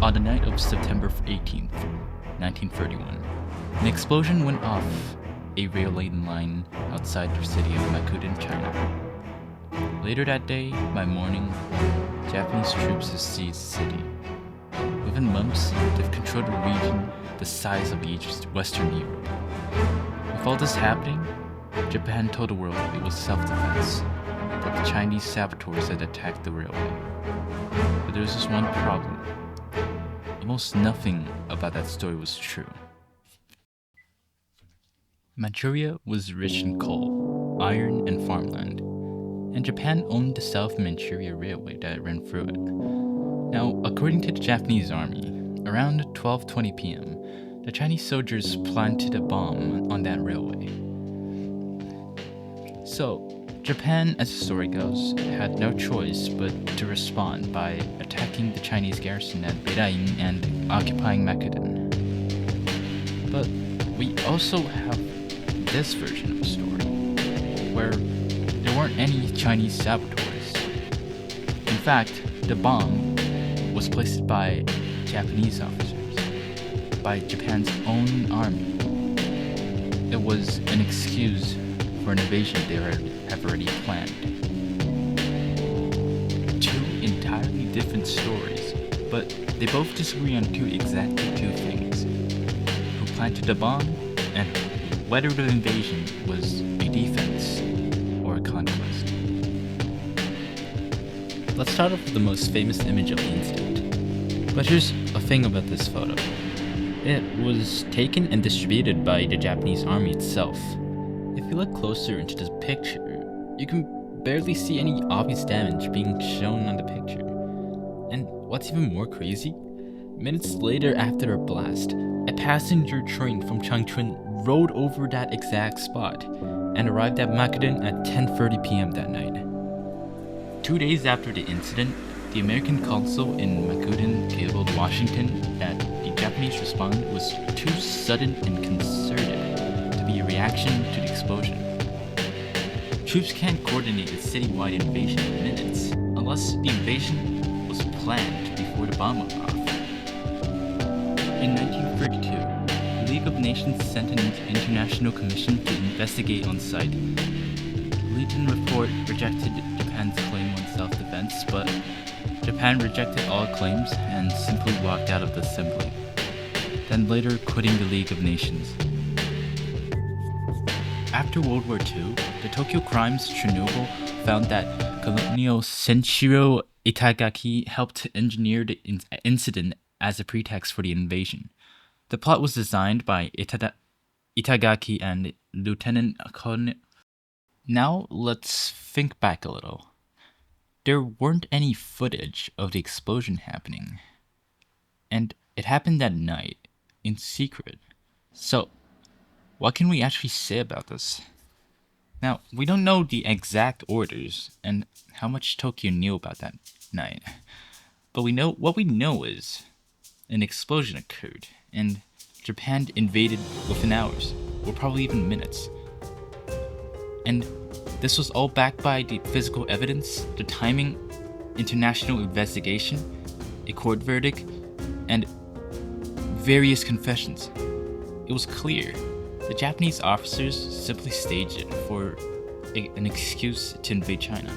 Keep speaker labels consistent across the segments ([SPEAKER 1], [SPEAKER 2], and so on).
[SPEAKER 1] On the night of September 18th, 1931, an explosion went off a railway line outside the city of Makuden, China. Later that day, by morning, Japanese troops had seized the city. Within months, they've controlled a region the size of Western Europe. With all this happening, Japan told the world it was self-defense, that the Chinese saboteurs had attacked the railway. But there was just one problem. Almost nothing about that story was true. Manchuria was rich in coal, iron, and farmland, and Japan owned the South Manchuria Railway that ran through it. Now, according to the Japanese army, around 12:20 p.m., the Chinese soldiers planted a bomb on that railway. So, Japan, as the story goes, had no choice but to respond by attacking the Chinese garrison at Beiraing and occupying Makuden. But we also have this version of the story, where there weren't any Chinese saboteurs. In fact, the bomb was placed by Japanese officers, by Japan's own army. It was an excuse for an invasion they have already planned. Two entirely different stories, but they both disagree on exactly two things: who planted the bomb and whether the invasion was a defense or a conquest. Let's start off with the most famous image of the incident. But here's a thing about this photo. It was taken and distributed by the Japanese army itself. If you look closer into the picture, you can barely see any obvious damage being shown on the picture. And what's even more crazy, minutes later after a blast, a passenger train from Changchun rode over that exact spot and arrived at Makuden at 10:30 p.m. that night. 2 days after the incident, the American consul in Makuden cabled Washington that the Japanese response was too sudden and concerted to be a reaction to the explosion. Troops can't coordinate a citywide invasion in minutes unless the invasion was planned before the bomb went off. In 1932, the League of Nations sent an international commission to investigate on site. The Legion report rejected Japan's claim on self-defense, but Japan rejected all claims and simply walked out of the assembly, then later quitting the League of Nations. After World War II, the Tokyo Crimes Tribunal found that Colonel Senshiro Itagaki helped engineer the incident as a pretext for the invasion. The plot was designed by Itagaki and Lieutenant Colonel. Now let's think back a little. There weren't any footage of the explosion happening, and it happened that night, in secret. So, what can we actually say about this? Now, we don't know the exact orders and how much Tokyo knew about that night, but what we know is an explosion occurred, and Japan invaded within hours, or probably even minutes. And this was all backed by the physical evidence, the timing, international investigation, a court verdict, and various confessions. It was clear the Japanese officers simply staged it for an excuse to invade China.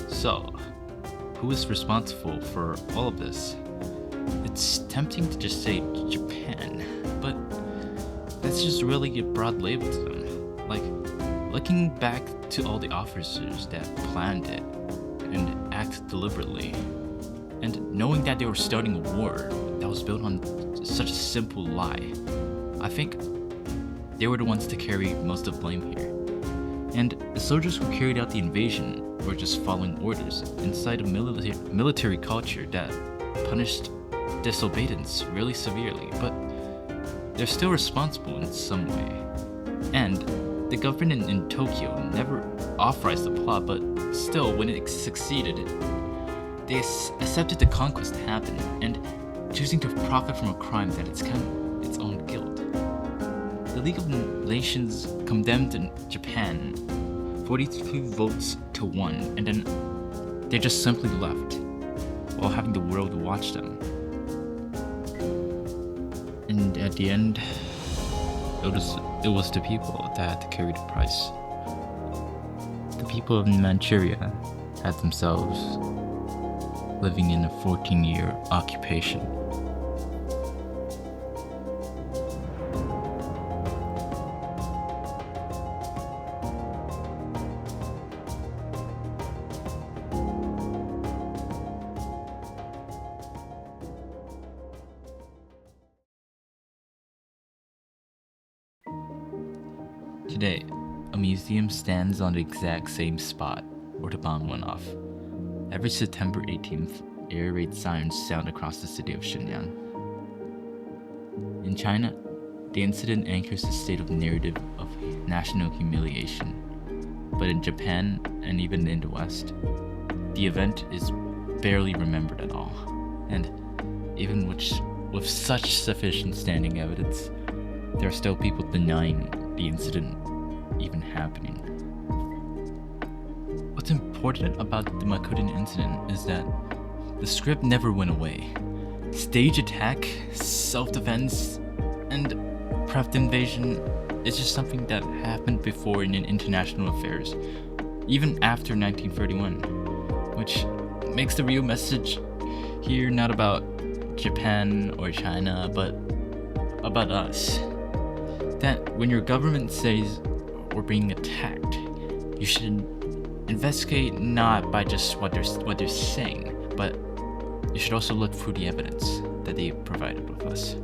[SPEAKER 1] So, who is responsible for all of this? It's tempting to just say Japan, but that's just really a broad label to them. Like, looking back to all the officers that planned it and acted deliberately, and knowing that they were starting a war that was built on such a simple lie, I think they were the ones to carry most of the blame here. And the soldiers who carried out the invasion were just following orders inside a military culture that punished disobedience really severely, but they're still responsible in some way. And the government in Tokyo never authorized the plot, but still, when it succeeded, they accepted the conquest to happen, and choosing to profit from a crime that it's kind of its own guilt. The League of Nations condemned Japan 42 votes to 1, and then they just simply left. while having the world watch them. And at the end, it was the people that had to carry the price. The people of Manchuria had themselves living in a 14-year occupation. Today, a museum stands on the exact same spot where the bomb went off. Every September 18th, air raid sirens sound across the city of Shenyang. In China, the incident anchors a state of narrative of national humiliation. But in Japan, and even in the West, the event is barely remembered at all. And even with such sufficient standing evidence, there are still people denying the incident even happening. What's important about the Makuden incident is that the script never went away. Stage attack, self-defense, and prepped invasion is just something that happened before in international affairs, even after 1931, which makes the real message here not about Japan or China, but about us. That when your government says we're being attacked, you should investigate not by just what they're saying, but you should also look through the evidence that they provided with us.